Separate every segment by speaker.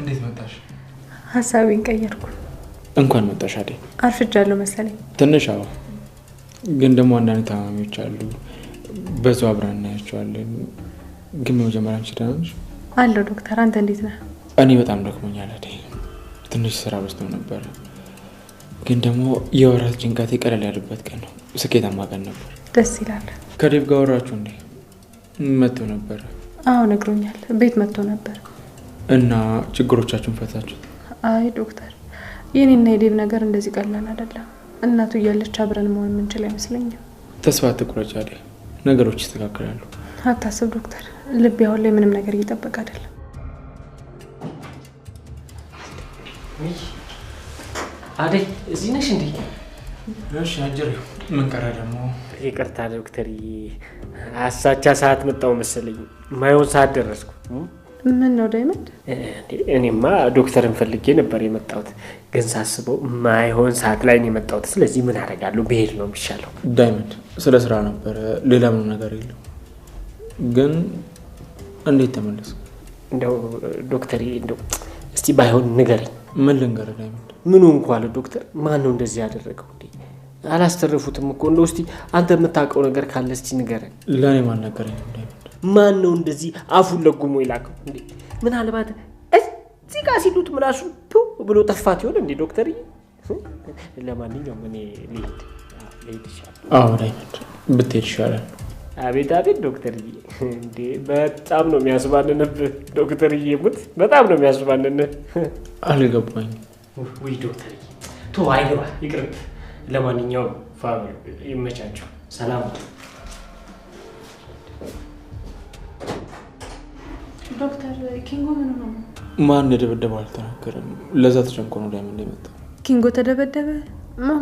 Speaker 1: እንዴት መጣሽ?
Speaker 2: ሐሳቤን ቀየርኩ።
Speaker 1: እንኳን መጣሽ አዴ።
Speaker 2: አርፍጃለሁ መሰለኝ።
Speaker 1: ትንሽ አዎ። ግን ደግሞ አንዳንድ ታማሚዎች አሉ በዛው አብረን እናያቸዋለን። ግን በመጀመሪያ አንቺ ደህና ነሽ?
Speaker 2: አለሁ ዶክተር፣ አንተ እንዴት ነህ?
Speaker 1: እኔ በጣም ደክሞኛል አዴ። ትንሽ ስራ በዝቶ ነበር። ግን ደግሞ የወራት ጭንቀቴ ቀለል ያለበት ቀን ነው። ስኬታማ ቀን ነበር።
Speaker 2: ደስ ይላል።
Speaker 1: ከዴቭ ጋር አወራችሁ እንዴ? መጥቶ ነበር?
Speaker 2: አዎ ነግሮኛል። ቤት መጥቶ ነበር።
Speaker 1: እና ችግሮቻችሁን ፈታችሁ?
Speaker 2: አይ ዶክተር፣ የኔና የዴቭ ነገር እንደዚህ ቀላል አይደለም። እናቱ እያለች አብረን መሆን የምንችል አይመስለኝም።
Speaker 1: ተስፋ አትቁረጭ አዴ፣ ነገሮች ይስተካከላሉ።
Speaker 2: አታስብ ዶክተር፣ ልቤ አሁን ላይ ምንም ነገር እየጠበቀ አይደለም።
Speaker 3: አዴ እዚህ ነሽ እንዴ?
Speaker 1: እሺ አጀር ምን ቀረ ደግሞ?
Speaker 3: ይቅርታ ዶክተር፣ አሳቻ ሰዓት መጣው መሰለኝ። ማይሆን ሰዓት ደረስኩ።
Speaker 2: ምን ነው ዳይመንድ?
Speaker 3: እኔማ ዶክተርን ፈልጌ ነበር የመጣሁት፣ ግን ሳስበው ማይሆን ሰዓት ላይ ነው የመጣሁት። ስለዚህ ምን አደርጋለሁ? ብሄድ ነው የሚሻለው።
Speaker 1: ዳይመንድ ስለ ስራ ነበር፣ ሌላ ምንም ነገር የለም። ግን እንዴት ተመለስክ?
Speaker 3: እንደው ዶክተር፣ እንደው እስቲ ባይሆን ንገረኝ።
Speaker 1: ምን ልንገርህ ዳይመንድ?
Speaker 3: ምኑ እንኳን ለዶክተር ማን ነው እንደዚህ ያደረገው እንዴ? አላስተረፉትም እኮ። እንደው እስቲ አንተ የምታውቀው ነገር ካለ እስቲ ንገረኝ።
Speaker 1: ለኔ ማን ነገረኝ ዳይመንድ?
Speaker 3: ማን ነው እንደዚህ አፉን ለጉሞ ይላከው እንዴ? ምናልባት እዚህ ጋር ሲሉት ምላሱ ብሎ ጠፋት ይሆን እንዴ ዶክተር? ለማንኛውም እኔ ልሄድ ይሻላል።
Speaker 1: አዎ ዳይመንድ ብትሄድ ይሻላል።
Speaker 3: አቤት አቤት ዶክተር እንዴ፣ በጣም ነው የሚያስባንንብህ ዶክተር። ሙት በጣም ነው የሚያስባንንህ።
Speaker 1: አልገባኝም።
Speaker 3: ውይ ዶክተር ቶ አይገባ ይቅርብ። ለማንኛውም ፋሚሊ ይመቻቸው። ሰላም
Speaker 2: ዶክተር። ኪንጎ ምን ነው?
Speaker 1: ማን እንደደበደበው አልተናገረም። ለዛ ተጨንቆ ነው ዳይመንድ የመጣው።
Speaker 2: ኪንጎ ተደበደበ?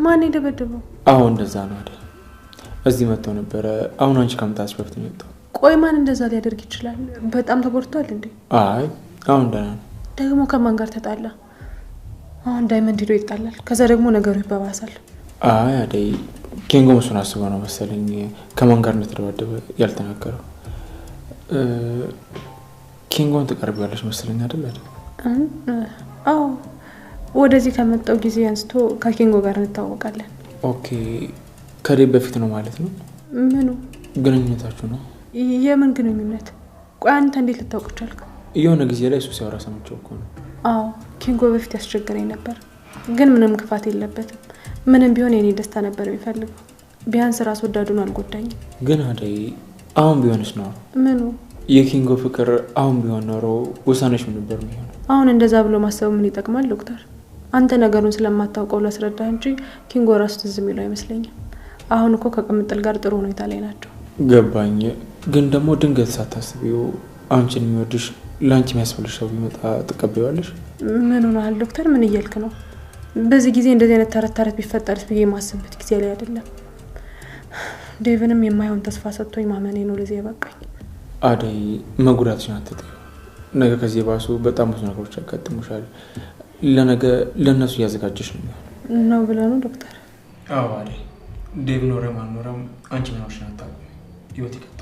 Speaker 2: ማን የደበደበው?
Speaker 1: አዎ እንደዛ ነው አይደል? እዚህ መጥተው ነበረ። አሁን አንቺ ከመምጣትሽ በፊት ነው የመጣው።
Speaker 2: ቆይ ማን እንደዛ ሊያደርግ ይችላል? በጣም ተጎድቷል እንዴ?
Speaker 1: አይ አሁን ደህና ነው።
Speaker 2: ደግሞ ከማን ጋር ተጣላ? አሁን ዳይመንድ ሄዶ ይጣላል፣ ከዛ ደግሞ ነገሩ ይባባሳል።
Speaker 1: አይ አደይ፣ ኪንጎ እሱን አስቦ ነው መሰለኝ ከማን ጋር እንደተደበደበ ያልተናገረው። ኪንጎን ትቀርቢያለሽ መሰለኝ አይደል?
Speaker 2: አዎ፣ ወደዚህ ከመጣው ጊዜ አንስቶ ከኪንጎ ጋር እንታወቃለን።
Speaker 1: ኦኬ፣ ከዴቭ በፊት ነው ማለት ነው?
Speaker 2: ምኑ
Speaker 1: ግንኙነታችሁ ነው?
Speaker 2: የምን ግንኙነት? ቆይ አንተ እንዴት ልታውቅ ቻልክ?
Speaker 1: የሆነ ጊዜ ላይ እሱ ሲያወራ ሰምቼው እኮ ነው።
Speaker 2: አዎ፣ ኪንጎ በፊት ያስቸግረኝ ነበር፣ ግን ምንም ክፋት የለበትም። ምንም ቢሆን የኔ ደስታ ነበር የሚፈልገው። ቢያንስ ራስ ወዳዱን አልጎዳኝም።
Speaker 1: ግን አደይ፣ አሁን ቢሆንስ ነው?
Speaker 2: ምኑ?
Speaker 1: የኪንጎ ፍቅር አሁን ቢሆን ኖሮ ውሳኔሽ ምን ነበር የሚሆነው?
Speaker 2: አሁን እንደዛ ብሎ ማሰብ ምን ይጠቅማል ዶክተር? አንተ ነገሩን ስለማታውቀው ላስረዳህ እንጂ ኪንጎ ራሱ ትዝ የሚለው አይመስለኝም። አሁን እኮ ከቅምጥል ጋር ጥሩ ሁኔታ ላይ ናቸው።
Speaker 1: ገባኝ። ግን ደግሞ ድንገት ሳታስቢው አንቺን የሚወድሽ ለአንቺ የሚያስፈልሽ ሰው ቢመጣ ትቀበያለሽ?
Speaker 2: ምን ሆነሃል ዶክተር? ምን እያልክ ነው? በዚህ ጊዜ እንደዚህ አይነት ተረት ቢፈጠርስ ብዬ የማስብበት ጊዜ ላይ አይደለም። ዴቭንም የማይሆን ተስፋ ሰጥቶኝ ማመኔ ነው ለዚህ ያበቃኝ።
Speaker 1: አደይ፣ መጉዳትሽን አትጥዩ። ነገ ከዚህ ባሱ በጣም ብዙ ነገሮች ያጋጥሙሻል። ለነገ ለእነሱ እያዘጋጀሽ ነው
Speaker 2: ብለህ ነው ዶክተር?
Speaker 1: አዎ አደይ፣ ዴቭ ኖረም አልኖረም አንቺ ምናሽን አታውቂም። ህይወት ይቀጥላል።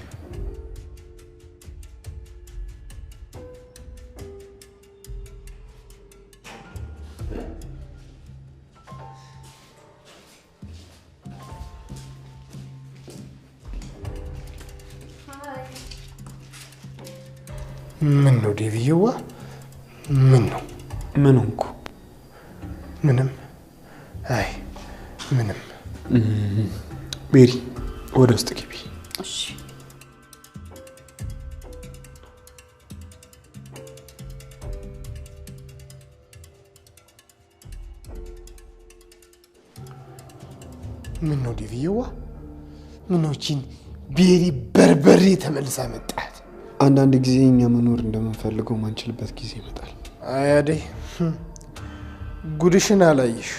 Speaker 4: ምን ነው ዴቪዬዋ? ምን ነው?
Speaker 1: ምን ሆንኩ?
Speaker 4: ምንም። አይ ምንም።
Speaker 1: ቤሪ ወደ ውስጥ ግቢ።
Speaker 5: እሺ።
Speaker 4: ምን ነው ዴቪዬዋ? ምን ነው ቺን ቤሪ በርበሬ ተመልሳ መጣት?
Speaker 6: አንዳንድ ጊዜ እኛ መኖር እንደምንፈልገው ማንችልበት ጊዜ ይመጣል።
Speaker 4: አያዴ ጉድሽን አላየሽ።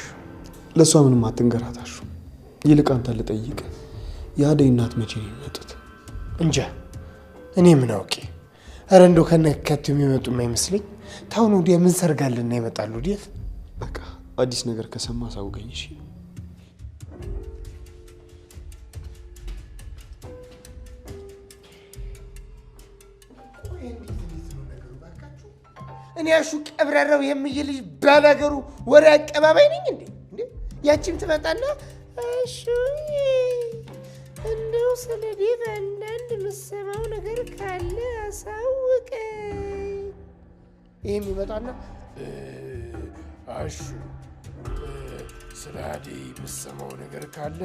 Speaker 6: ለሷ ምንም አትንገራታሹ። ይልቅ አንተ ልጠይቅ፣ የአደይ እናት መቼ ነው የሚመጡት?
Speaker 4: እንጃ፣ እኔ ምን አውቄ። ኧረ እንደው ከነከቱ የሚመጡ የማይመስለኝ። ታውን ወዲያ ምን ሰርጋልና ይመጣሉ? ዴት
Speaker 6: በቃ አዲስ ነገር ከሰማ ሳውገኝ። እሺ
Speaker 4: እኔ አሹ ቀብራራው የሚይልሽ ባላገሩ ወሬ አቀባባይ ነኝ እንዴ? ያቺም ትመጣና አሹ እንደው ስለዲ አንዳንድ የምትሰማው ነገር ካለ አሳውቀኝ። ይሄም ይመጣና አሹ ስለ አደይ የምትሰማው ነገር ካለ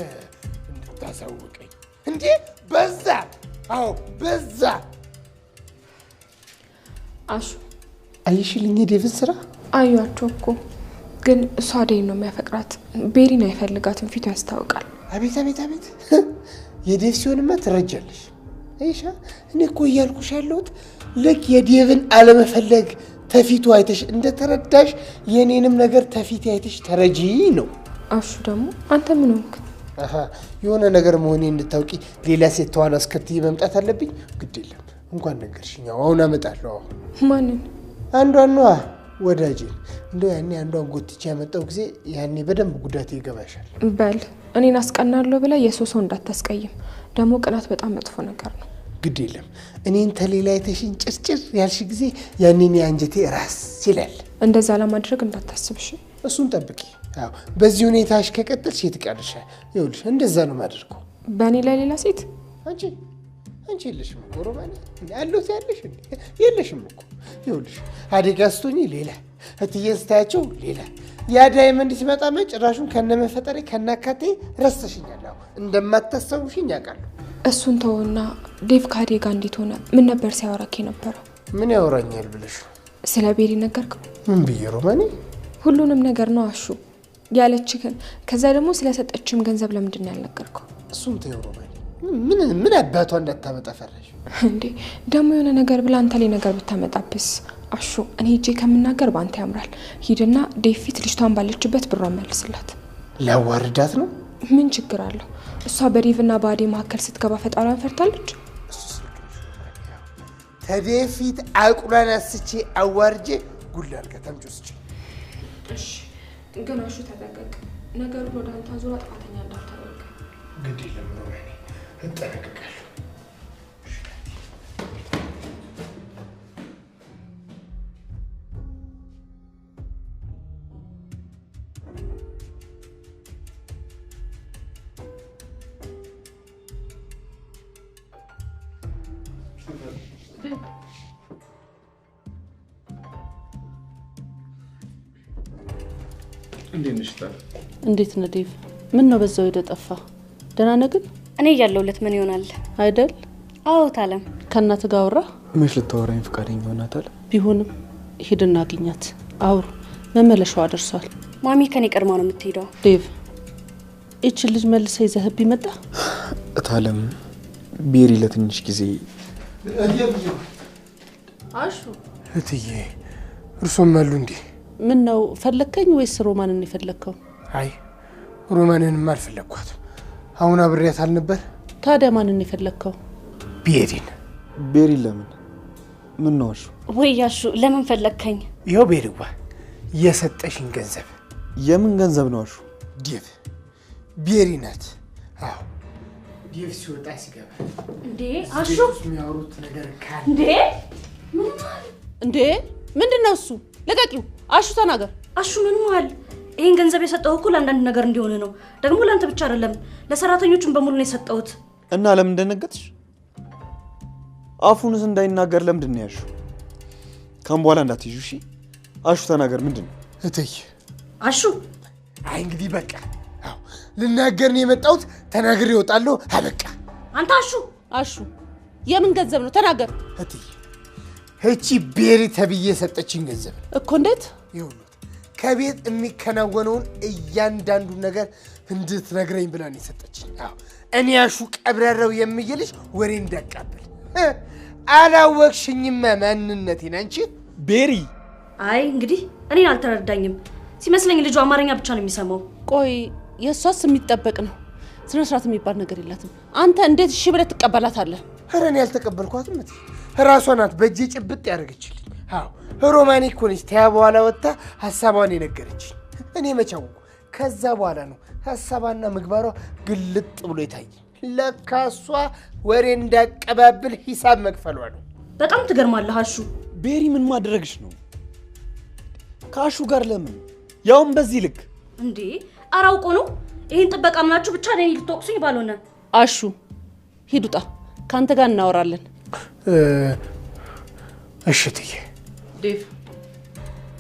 Speaker 4: እንድታሳውቀኝ። እንዴ በዛ! አዎ በዛ!
Speaker 2: አሹ
Speaker 4: አይሽልኝ የዴቭን ስራ
Speaker 2: አዩአቸው እኮ ግን እሷ አደይን ነው የሚያፈቅራት። ቤሪን አይፈልጋትም፣ ፊቱ ያስታውቃል።
Speaker 4: አቤት አቤት አቤት! የዴቭ ሲሆንማ ትረጃለሽ። አይሻ እኔ እኮ እያልኩሽ ያለሁት ልክ የዴቭን አለመፈለግ ተፊቱ አይተሽ እንደተረዳሽ የኔንም ነገር ተፊት አይተሽ ተረጂ ነው።
Speaker 2: አሹ ደግሞ አንተ ምን ሆንክ?
Speaker 4: የሆነ ነገር መሆኔ እንድታውቂ ሌላ ሴት ተዋና አስከትዬ መምጣት አለብኝ? ግድ የለም እንኳን ነገርሽኝ። አሁን አመጣለሁ።
Speaker 2: ማንን?
Speaker 4: አንዷን ነዋ ወዳጄን። እንደው ያኔ አንዷን ጎትቼ ያመጣው ጊዜ ያኔ በደንብ ጉዳቴ ይገባሻል።
Speaker 2: በል እኔን አስቀናለሁ ብለህ የሰው እንዳታስቀይም። ደግሞ ቅናት በጣም መጥፎ ነገር ነው።
Speaker 4: ግድ የለም እኔን ተሌላይተሽኝ ጭርጭር ያልሽ ጊዜ ያኔን አንጀቴ ራስ ይላል።
Speaker 2: እንደዛ ለማድረግ እንዳታስብሽ።
Speaker 4: እሱን ጠብቂ። አዎ በዚህ ሁኔታሽ ከቀጠልሽ ይትቀርሻል። ይኸውልሽ እንደዛ ነው ማድረገው።
Speaker 2: በእኔ ላይ ሌላ ሴት
Speaker 4: አንቺ የለሽም እኮ ሮማን አሉት ያለሽ የለሽም እኮ። ይኸውልሽ አደጋ ስቶኝ ሌላ እትዬን ስታያቸው ሌላ ያ ዳይመንድ ሲመጣ ጭራሹን ከነመፈጠሬ ከናካቴ ረስተሽኛል። አዎ እንደማታሰቡሽኝ ያውቃለሁ።
Speaker 2: እሱን ተውና ዴቭ ካዴ ጋር እንዴት ሆነ? ምን ነበር ሲያወራክ የነበረው?
Speaker 4: ምን ያወራኛል ብለሽ?
Speaker 2: ስለ ቤሪ ነገርከው?
Speaker 4: ምን ብዬ ሮማኔ?
Speaker 2: ሁሉንም ነገር ነው አሹ ያለችህን። ከዛ ደግሞ ስለሰጠችም ገንዘብ ለምንድን ነው ያልነገርከው?
Speaker 4: እሱን ተይው ሮማኔ። ምን አባቷ እንዳታመጣ ፈራሽ
Speaker 2: እንዴ? ደግሞ የሆነ ነገር ብላ አንተ ላይ ነገር ብታመጣብስ? አሹ እኔ ሄጄ ከምናገር ባንተ ያምራል። ሂድና ዴቭ ፊት ልጅቷን ባለችበት ብሯን መልስላት።
Speaker 4: ላዋርዳት ነው?
Speaker 2: ምን ችግር አለው? እሷ በዴቭና በአዴ መካከል ስትገባ ፈጣሪዋን ፈርታለች።
Speaker 4: ከዴቭ ፊት አቁላን አስቼ አዋርጄ ጉድ አድርገህ ተምጮስጭ።
Speaker 2: እሺ ግን አሹ ተጠንቀቅ። ነገሩ ወደ አንተ ዙራ ጥፋተኛ እንዳታደርግ።
Speaker 4: ግድ የለም ሮማኔ እጠነቀቃለሁ።
Speaker 5: እንዴት ነው ዴቭ? ምን ነው በዛው ሄደ ጠፋ? ደህና ነህ ግን?
Speaker 7: እኔ ያለውለት ምን ይሆናል
Speaker 5: አይደል?
Speaker 7: አዎ ታለም
Speaker 6: ከእናትህ ጋር አወራ? መች ልታወራኝ ፈቃደኛ ሆናታል?
Speaker 5: ቢሆንም ሂድና አግኛት አውሩ። መመለሻዋ ደርሷል።
Speaker 7: ማሚ ከኔ ቀድማ ነው የምትሄደው።
Speaker 5: ዴቭ እቺ ልጅ መልሰ ይዘህብ ይመጣ
Speaker 6: ታለም ቤሪ ለትንሽ ጊዜ
Speaker 5: አሹ
Speaker 4: እትዬ እርሶም አሉ እንዴ?
Speaker 5: ምን ነው ፈለከኝ ወይስ ሮማንን የፈለከው?
Speaker 4: አይ ሮማንንም አልፈለኳትም። አሁን አብሬያት አልነበር?
Speaker 5: ታዲያ ማንን የፈለከው?
Speaker 4: ቤሪን።
Speaker 6: ቤሪ ለምን? ምን ነው አሹ?
Speaker 7: ወይ አሹ ለምን ፈለከኝ?
Speaker 4: ይኸው ቤሪዋ የሰጠሽኝ ገንዘብ።
Speaker 6: የምን ገንዘብ ነው አሹ?
Speaker 4: ዴቭ ቤሪ ናት። አዎ ዴቭ ሲወጣ ሲገባ
Speaker 7: እንዴ አሹ
Speaker 4: የሚያወሩት ነገር ካለ
Speaker 5: እንዴ ምንድነው እሱ? ለቀቂው አሹ ተናገር።
Speaker 7: አሹ ምን ማለት? ይሄን ገንዘብ የሰጠው እኮ ለአንዳንድ ነገር እንዲሆነ ነው። ደግሞ ለአንተ ብቻ አይደለም ለሰራተኞቹም በሙሉ ነው የሰጠሁት።
Speaker 6: እና ለምን ደነገጥሽ? አፉንስ እንዳይናገር ለምንድን ነው ያልሽው? ካም በኋላ እንዳትይዙ እሺ? አሹ ተናገር ምንድነው?
Speaker 4: እትዬ
Speaker 7: አሹ
Speaker 4: አይ እንግዲህ በቃ አዎ ልናገር ነው የመጣሁት። ተናግሬ እወጣለሁ። አበቃ።
Speaker 7: አንተ
Speaker 5: አሹ የምን ገንዘብ ነው? ተናገር።
Speaker 4: እትዬ እቺ ቤሪ ተብዬ ሰጠችኝ ገንዘብ
Speaker 5: እኮ። እንዴት?
Speaker 4: ይሁን ከቤት የሚከናወነውን እያንዳንዱ ነገር እንድትነግረኝ ብላ ነው የሰጠችኝ። አዎ እኔ አሹ ቀብራራው የሚይልሽ ወሬ እንዳቃብል አላወቅሽኝም ማንነቴን አንቺ
Speaker 6: ቤሪ።
Speaker 7: አይ እንግዲህ እኔን አልተረዳኝም ሲመስለኝ ልጁ አማርኛ ብቻ ነው የሚሰማው።
Speaker 5: ቆይ የሷስ የሚጠበቅ ነው። ስነ ስርዓት የሚባል ነገር የላትም። አንተ እንዴት እሺ ብለህ ትቀበላታለህ?
Speaker 4: ኧረ እኔ ያልተቀበልኳትም እቴ ራሷ ናት በእጄ ጭብጥ ያደረገችልኝ። አዎ ሮማኔ እኮ ነች። ተያ በኋላ ወጥታ ሀሳቧን የነገረችኝ። እኔ መቻው ከዛ በኋላ ነው ሀሳባና ምግባሯ ግልጥ ብሎ የታየኝ። ለካ እሷ ወሬ እንዳቀባብል ሂሳብ መክፈሏ ነው።
Speaker 7: በጣም ትገርማለህ አሹ።
Speaker 6: ቤሪ ምን ማድረግሽ ነው?
Speaker 8: ከአሹ ጋር ለምን ያውም በዚህ ልክ
Speaker 7: እንዴ? አራውቆ ነው ይሄን ጥበቃ ምናችሁ ብቻ ለኔ ልትወቅሱኝ ባልሆነ።
Speaker 5: አሹ ሂዱጣ ካንተ ጋር እናወራለን።
Speaker 4: እሺ ትዬ።
Speaker 5: ዴቭ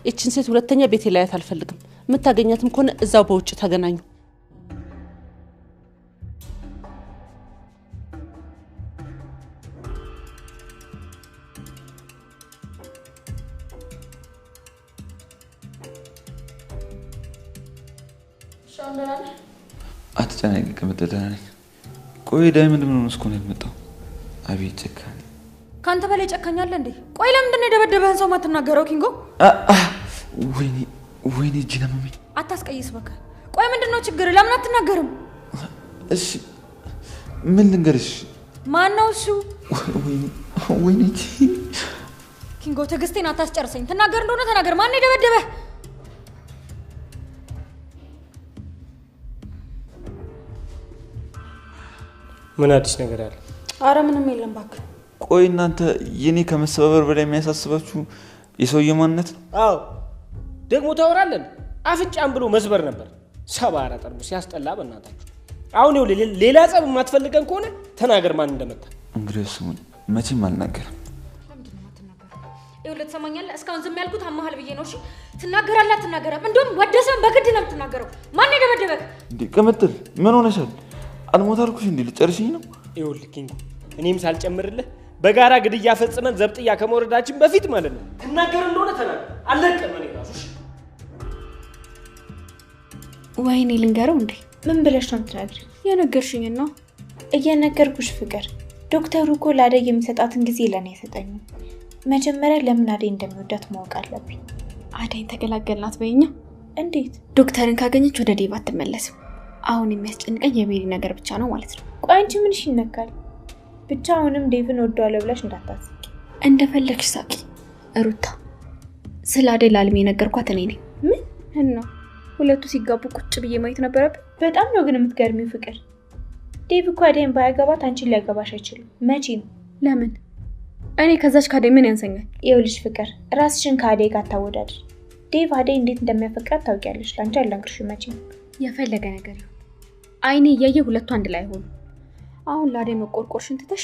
Speaker 5: እቺን ሴት ሁለተኛ ቤቴ ላይ አልፈልግም። የምታገኛትም ከሆነ እዛው በውጭ ተገናኙ።
Speaker 9: አትጨናነቂ ቅምጥል፣ ደህና ነኝ። ቆይ ዳይመንድ ምን ሆነስ ነው የመጣው? አቤት ጨካኝ!
Speaker 10: ካንተ በላይ ጨካኛለ እንዴ? ቆይ ለምንድን ነው የደበደበህን ሰው ማትናገረው ኪንጎ?
Speaker 9: ወይኔ እጅ ለመመኝ።
Speaker 10: አታስቀይስ በቃ። ቆይ ምንድነው ችግር? ለምን አትናገርም?
Speaker 9: እሺ ምን ልንገርሽ?
Speaker 10: ማን ነው እሱ?
Speaker 9: ወይኔ እጅ
Speaker 10: ኪንጎ፣ ትዕግስቴን አታስጨርሰኝ። ትናገር እንደሆነ ተናገር። ማን ነው የደበደበህ?
Speaker 3: ምን አዲስ ነገር አለ?
Speaker 10: አረ ምንም የለም እባክህ።
Speaker 9: ቆይ እናንተ የኔ ከመሰባበር በላይ የሚያሳስባችሁ የሰውየው ማንነት ነው?
Speaker 3: አዎ ደግሞ ታወራለን። አፍንጫም ብሎ መስበር ነበር። ሰባራ ጠርሙስ ሲያስጠላ በእናታችሁ። አሁን ይኸውልህ ሌላ ጸብ የማትፈልገን ከሆነ ተናገር ማን እንደመጣ።
Speaker 9: እንግዲህ ስሙን መቼም አልናገርም።
Speaker 10: ለምንድን ነው የማትናገረው? ይኸውልህ ትሰማኛለህ? እስካሁን ዝም ያልኩት አማሃል ብዬ ነው። እሺ ትናገራለህ አትናገርም? እንደውም ወደሰን በግድ ነው የምትናገረው። ማን የደበደበህ?
Speaker 9: እንዴ ቅምጥል ምን ሆነሻል? አልሞት አልኩሽ እንዴ? ልጨርሽኝ ነው?
Speaker 3: ይኸውልህ ኪንጎ፣ እኔም ሳልጨምርልህ በጋራ ግድያ ፈጽመን ዘብጥያ ከመውረዳችን በፊት ማለት ነው ትናገር እንደሆነ ተናገር። አለቀም እኔ ራሱ።
Speaker 11: ወይኔ ልንገረው እንዴ? ምን ብለሽ ነው የምትነግሪው?
Speaker 10: የነገርሽኝ ነው
Speaker 11: እየነገርኩሽ ፍቅር። ዶክተሩ እኮ ለአደይ የሚሰጣትን ጊዜ ለኔ አይሰጠኝ። መጀመሪያ ለምን አደይ እንደሚወዳት ማወቅ አለብኝ።
Speaker 10: አደይን ተገላገልናት በይኛ።
Speaker 11: እንዴት?
Speaker 10: ዶክተርን ካገኘች ወደ ዴቭ አትመለስም። አሁን የሚያስጨንቀኝ የሜሪ ነገር ብቻ ነው ማለት ነው።
Speaker 11: ቆይ አንቺ ምንሽ ይነካል? ብቻ አሁንም ዴቭን ወደዋለሁ ብለሽ እንዳታስቂ።
Speaker 10: እንደፈለግሽ ሳቂ ሩታ። ስለ አደይ ላልሜ የነገርኳት እኔ ነኝ።
Speaker 11: ምን
Speaker 10: እና ሁለቱ ሲጋቡ ቁጭ ብዬ ማየት ነበረብኝ።
Speaker 11: በጣም ነው ግን የምትገርሚው ፍቅር። ዴቭ እኮ አደይን ባያገባት አንቺን ሊያገባሽ አይችልም። መቼ ነው?
Speaker 10: ለምን? እኔ ከዛች ከአደይ ምን ያንሰኛል?
Speaker 11: ይኸውልሽ ፍቅር፣ ራስሽን ከአደይ ጋር ታወዳድር። ዴቭ አደይ እንዴት እንደሚያፈቅራት ታውቂያለሽ። ላንቺ አልነግርሽም መቼም።
Speaker 10: የፈለገ ነገር ይሁን አይኔ እያየ ሁለቱ አንድ ላይ ሆኑ። አሁን ለአደይ መቆርቆርሽን ትተሽ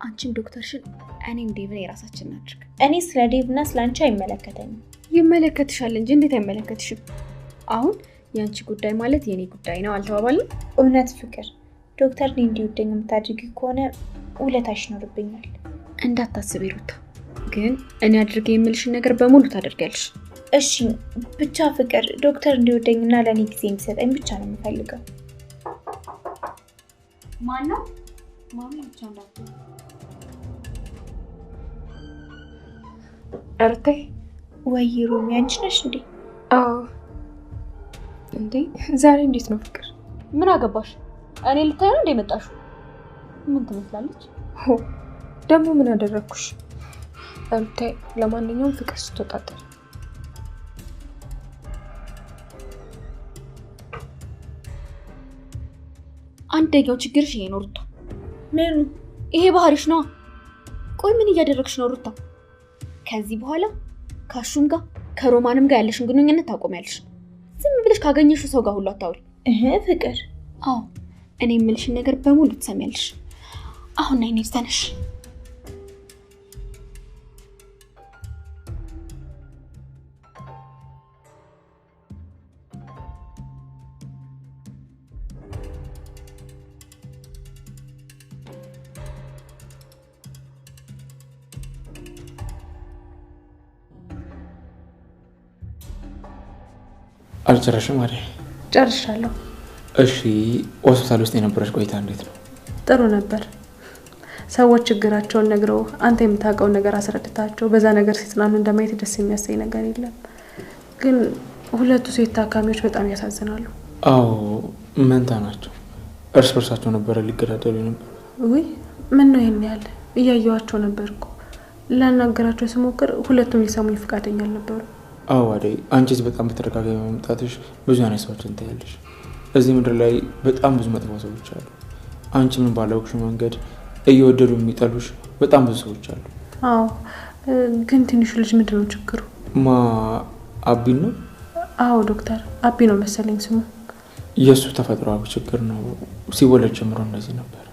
Speaker 10: አንቺም ዶክተርሽን እኔም ዴቭን የራሳችን እናድርግ።
Speaker 11: እኔ ስለ ዴቭና ስለ አንቺ አይመለከተኝም።
Speaker 10: ይመለከትሻል እንጂ እንዴት አይመለከትሽም? አሁን የአንቺ ጉዳይ ማለት የኔ ጉዳይ ነው አልተባባልንም?
Speaker 11: እውነት ፍቅር፣ ዶክተርን እንዲወደኝ የምታድርጊ ከሆነ ውለታሽ ይኖርብኛል።
Speaker 10: እንዳታስቢ ሩታ፣ ግን እኔ አድርጌ የምልሽን ነገር በሙሉ ታደርጊያለሽ።
Speaker 11: እሺ ብቻ ፍቅር፣ ዶክተር እንዲወደኝና ለእኔ ጊዜ እንዲሰጠኝ ብቻ ነው የምፈልገው።
Speaker 10: ማን ነው? ማሚ ብቻ እንዳትዪ።
Speaker 11: እርቴ ወይ ሩሚ፣ አንቺ ነሽ እንዴ?
Speaker 2: አዎ። እንዴ ዛሬ እንዴት ነው ፍቅር?
Speaker 10: ምን አገባሽ? እኔ ልታይ ነው እንደ መጣሽው? ምን ትመስላለች?
Speaker 2: ሆ ደግሞ ምን አደረኩሽ? እርቴ ለማንኛውም ፍቅር ስትወጣጠር
Speaker 10: አንደኛው ችግርሽ ይሄ ነው ሩታ።
Speaker 11: ምኑ?
Speaker 10: ይሄ ባህሪሽ ነው። ቆይ ምን እያደረግሽ ነው ሩታ? ከዚህ በኋላ ካሹም ጋር ከሮማንም ጋር ያለሽን ግንኙነት ታቆሚያለሽ። ዝም ብለሽ ካገኘሽው ሰው ጋር ሁሉ አታውሪ።
Speaker 11: ፍቅር።
Speaker 10: አዎ እኔ የምልሽን ነገር በሙሉ ትሰሚያለሽ። አሁን ነይ ነይ ተነሽ።
Speaker 1: አልጨረሽም አይደል?
Speaker 2: ጨርሻለሁ።
Speaker 1: እሺ ሆስፒታል ውስጥ የነበረሽ ቆይታ እንዴት ነው?
Speaker 2: ጥሩ ነበር። ሰዎች ችግራቸውን ነግረው አንተ የምታውቀውን ነገር አስረድታቸው በዛ ነገር ሲጽናኑ እንደማየት ደስ የሚያሰኝ ነገር የለም። ግን ሁለቱ ሴት ታካሚዎች በጣም ያሳዝናሉ።
Speaker 1: አዎ መንታ ናቸው። እርስ በርሳቸው ነበረ ሊገዳደሉ ነበር።
Speaker 2: ውይ ምን ነው ይሄን ያለ? እያየዋቸው ነበር እኮ። ላናገራቸው ስሞክር ሁለቱም ሊሰሙኝ ፈቃደኛ አልነበሩ።
Speaker 1: አዎ አደይ፣ አንቺስ በጣም በተደጋጋሚ መምጣትሽ ብዙ አይነት ሰዎችን ታያለሽ። እዚህ ምድር ላይ በጣም ብዙ መጥፎ ሰዎች አሉ። አንቺ ምን ባላውቅሽ መንገድ እየወደዱ የሚጠሉሽ በጣም ብዙ ሰዎች አሉ።
Speaker 2: አዎ ግን ትንሹ ልጅ ምንድነው ችግሩ?
Speaker 1: አቢ ነው?
Speaker 2: አዎ ዶክተር አቢ ነው መሰለኝ ስሙ።
Speaker 1: የእሱ ተፈጥሯዊ ችግር ነው። ሲወለድ ጀምሮ እንደዚህ ነበር።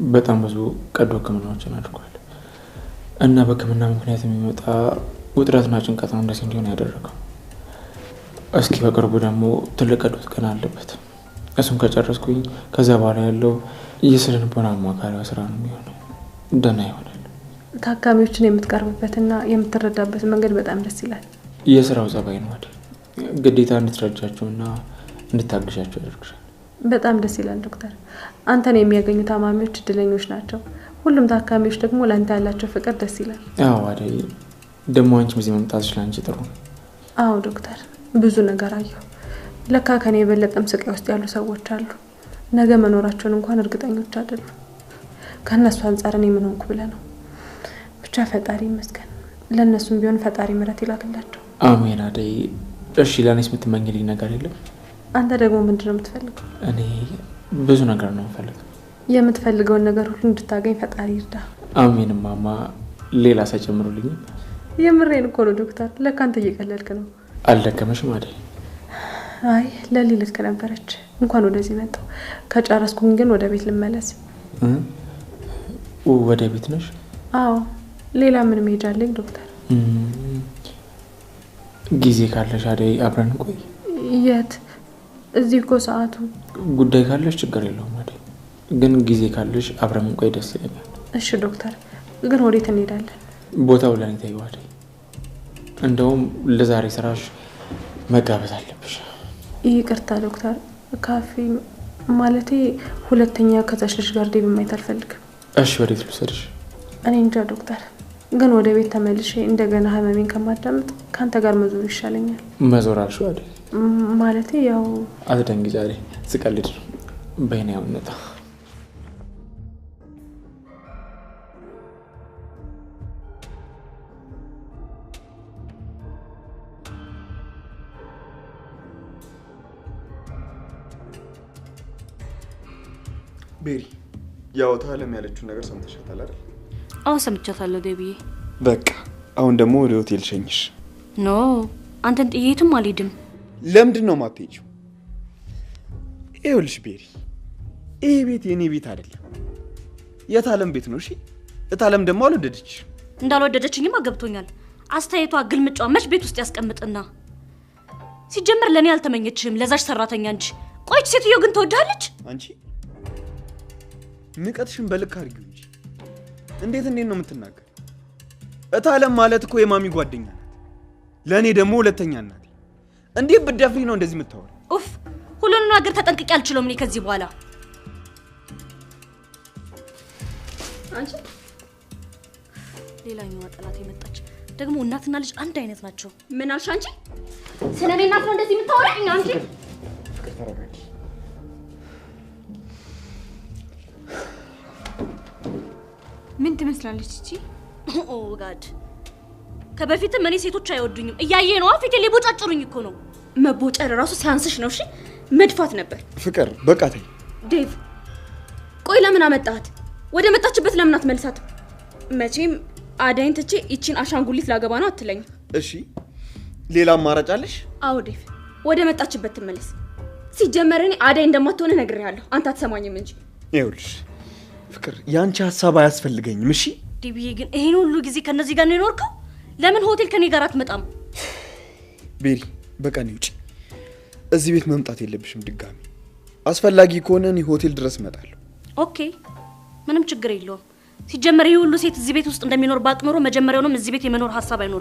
Speaker 1: በጣም ብዙ ቀዶ ሕክምናዎችን አድርጓል እና በሕክምና ምክንያት የሚመጣ ውጥረትና ጭንቀት ነው እንደዚህ እንዲሆን ያደረገው። እስኪ በቅርቡ ደግሞ ትልቅ ቀዶ ጥገና አለበት። እሱን ከጨረስኩኝ ከዛ በኋላ ያለው የስነ ልቦና አማካሪዋ ስራ ነው የሚሆነው። ደህና ይሆናል።
Speaker 2: ታካሚዎችን የምትቀርብበትና የምትረዳበት መንገድ በጣም ደስ ይላል።
Speaker 1: የስራው ጸባይ ነው አይደል? ግዴታ እንድትረጃቸውና እንድታግሻቸው ያደርግሻል።
Speaker 2: በጣም ደስ ይላል ዶክተር። አንተን የሚያገኙ ታማሚዎች እድለኞች ናቸው። ሁሉም ታካሚዎች ደግሞ ለአንተ ያላቸው ፍቅር ደስ ይላል።
Speaker 1: አዎ አይደል? ደግሞ አንቺም እዚህ መምጣትሽ ለአንቺ ጥሩ ነው።
Speaker 2: አዎ ዶክተር ብዙ ነገር አየሁ። ለካ ከኔ የበለጠም ስቃይ ውስጥ ያሉ ሰዎች አሉ። ነገ መኖራቸውን እንኳን እርግጠኞች አይደሉም። ከነሱ አንጻር እኔ ምን ሆንኩ ብለህ ነው። ብቻ ፈጣሪ ይመስገን። ለነሱም ቢሆን ፈጣሪ ምሕረት ይላክላቸው።
Speaker 1: አሜን። አደይ እሺ፣ ለእኔስ የምትመኝልኝ ነገር የለም?
Speaker 2: አንተ ደግሞ ምንድነው የምትፈልገው?
Speaker 1: እኔ ብዙ ነገር ነው የምፈልገው።
Speaker 2: የምትፈልገውን ነገር ሁሉ እንድታገኝ ፈጣሪ ይርዳ።
Speaker 1: አሜን ማማ። ሌላ ሳይጨምሩልኝ?
Speaker 2: የምሬን እኮ ነው ዶክተር። ለካ አንተ እየቀለድክ ነው።
Speaker 1: አልደከመሽም አደይ?
Speaker 2: አይ ለሊልት ከነበረች እንኳን ወደዚህ መጣሁ። ከጨረስኩኝ ግን ወደ ቤት ልመለስ።
Speaker 1: ወደ ቤት ነሽ?
Speaker 2: አዎ ሌላ ምን መሄጃ አለኝ ዶክተር?
Speaker 1: ጊዜ ካለሽ አደይ አብረን ቆይ።
Speaker 2: የት? እዚህ እኮ ሰዓቱ።
Speaker 1: ጉዳይ ካለሽ ችግር የለውም አደይ፣ ግን ጊዜ ካለሽ አብረን ቆይ ደስ ይለኛል።
Speaker 2: እሺ ዶክተር፣ ግን ወዴት እንሄዳለን?
Speaker 1: ቦታው ለኔ ተይው አደይ። እንደውም ለዛሬ ስራሽ መጋበዝ አለብሽ።
Speaker 2: ይቅርታ ዶክተር፣ ካፌ ማለቴ ሁለተኛ ከዛች ልጅ ጋር ዴብ ማየት አልፈልግም።
Speaker 1: እሺ ወዴት ልውሰድሽ?
Speaker 2: እኔ እንጃ ዶክተር፣ ግን ወደ ቤት ተመልሼ እንደገና ህመሜን ከማዳመጥ ካንተ ጋር መዞር ይሻለኛል።
Speaker 1: መዞር አልሽው አይደል?
Speaker 2: ማለቴ ያው
Speaker 1: አትደንግጪ አይደል? ስቀልድ ነው። በእኔ ያውነታ
Speaker 6: ቤሪ ያው ታለም ያለችው ነገር ሰምተሻታል አይደል?
Speaker 7: አዎ ሰምቻታለሁ ዴቢዬ።
Speaker 6: በቃ አሁን ደግሞ ወደ ሆቴል ሸኝሽ።
Speaker 7: ኖ አንተን ጥዬትም አልሄድም።
Speaker 6: ለምንድን ነው የማትሄጂው? ይኸውልሽ ቤሪ፣ ይሄ ቤት የኔ ቤት አይደለም፣ የታለም ቤት ነው። እሺ እታለም ደግሞ አልወደደች።
Speaker 7: እንዳልወደደችኝማ ገብቶኛል። አስተያየቷ ግልምጫዋ መች ቤት ውስጥ ያስቀምጥና ሲጀመር ለኔ አልተመኘችም፣ ለዛች ሰራተኛ እንጂ። ቆይች ሴትዮ ግን ትወዳለች።
Speaker 6: አንቺ ንቀትሽን በልክ አድርጊው እንጂ እንዴት ነው የምትናገር? እታለም ማለት እኮ የማሚ ጓደኛ ናት፣ ለኔ ደግሞ ሁለተኛ እናቴ። እንዴት ብትደፍሪ ነው እንደዚህ የምታወሪ?
Speaker 7: ኡፍ ሁሉንም ነገር ተጠንቅቄ አልችልም እኔ ከዚህ በኋላ። አንቺ ሌላኛዋ ጠላት የመጣች ደግሞ እናትና ልጅ አንድ አይነት ናቸው።
Speaker 10: ምን አልሽ አንቺ? ስለኔ እናት ነው እንደዚህ የምታወሪኝ አንቺ?
Speaker 6: ፍቅር ተረጋጊ።
Speaker 10: ምን ትመስላለች እቺ?
Speaker 7: ኦ ጋድ፣ ከበፊትም እኔ ሴቶች አይወዱኝም። እያየ ነው ፊቴ ሊቦጫጭሩኝ እኮ ነው።
Speaker 10: መቦጨር ራሱ ሲያንስሽ ነው። እሺ መድፋት ነበር።
Speaker 6: ፍቅር በቃ ተይ።
Speaker 10: ዴቭ ቆይ ለምን አመጣት? ወደ መጣችበት ለምን አትመልሳት? መቼም አዳይን ትቼ ይቺን አሻንጉሊት ላገባ ነው አትለኝ።
Speaker 6: እሺ ሌላ አማራጭ አለሽ?
Speaker 10: አዎ ዴቭ ወደ መጣችበት ትመለስ። ሲጀመር እኔ አዳይ እንደማትሆነ ነግሬሃለሁ፣ አንተ አትሰማኝም እንጂ።
Speaker 6: ይኸውልሽ ፍቅር ያንቺ ሐሳብ አያስፈልገኝም። እሺ
Speaker 7: ዲቢዬ፣ ግን ይሄን ሁሉ ጊዜ ከነዚህ ጋር ነው የኖርከው? ለምን ሆቴል ከኔ ጋር አትመጣም?
Speaker 6: ቤሪ በቃ ነው ውጪ። እዚህ ቤት መምጣት የለብሽም ድጋሚ። አስፈላጊ ከሆነ እኔ ሆቴል ድረስ እመጣለሁ።
Speaker 7: ኦኬ ምንም ችግር የለውም። ሲጀመር ይሄ ሁሉ ሴት እዚህ ቤት ውስጥ እንደሚኖር ባቅ ኖሮ መጀመሪያውንም እዚህ ቤት የመኖር ሐሳብ አይኖረኝም።